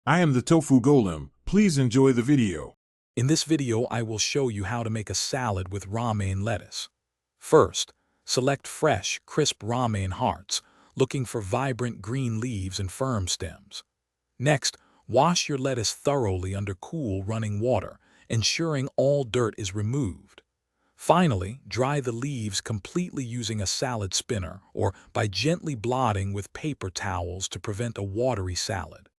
I am the Tofu Golem. Please enjoy the video. In this video, I will show you how to make a salad with romaine lettuce. First, select fresh, crisp romaine hearts, looking for vibrant green leaves and firm stems. Next, wash your lettuce thoroughly under cool running water, ensuring all dirt is removed. Finally, dry the leaves completely using a salad spinner or by gently blotting with paper towels to prevent a watery salad.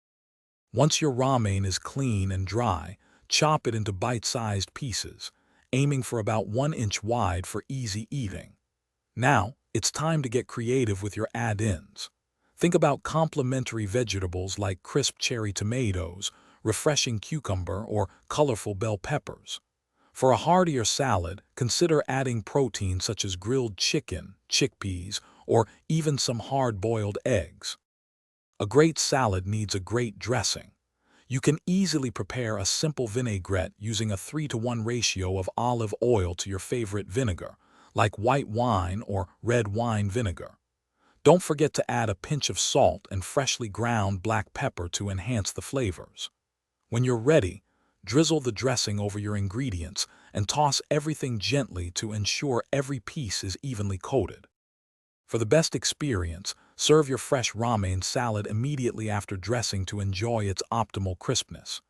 Once your romaine is clean and dry, chop it into bite-sized pieces, aiming for about 1 inch wide for easy eating. Now, it's time to get creative with your add-ins. Think about complementary vegetables like crisp cherry tomatoes, refreshing cucumber, or colorful bell peppers. For a heartier salad, consider adding protein such as grilled chicken, chickpeas, or even some hard-boiled eggs. A great salad needs a great dressing. You can easily prepare a simple vinaigrette using a 3-to-1 ratio of olive oil to your favorite vinegar, like white wine or red wine vinegar. Don't forget to add a pinch of salt and freshly ground black pepper to enhance the flavors. When you're ready, drizzle the dressing over your ingredients and toss everything gently to ensure every piece is evenly coated. For the best experience, serve your fresh romaine salad immediately after dressing to enjoy its optimal crispness.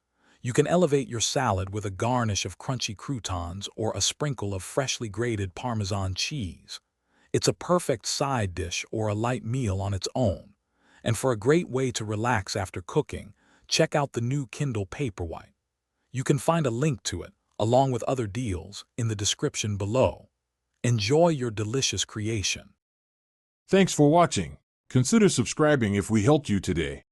You can elevate your salad with a garnish of crunchy croutons or a sprinkle of freshly grated Parmesan cheese. It's a perfect side dish or a light meal on its own. And for a great way to relax after cooking, check out the new Kindle Paperwhite. You can find a link to it, along with other deals, in the description below. Enjoy your delicious creation. Thanks for watching. Consider subscribing if we helped you today.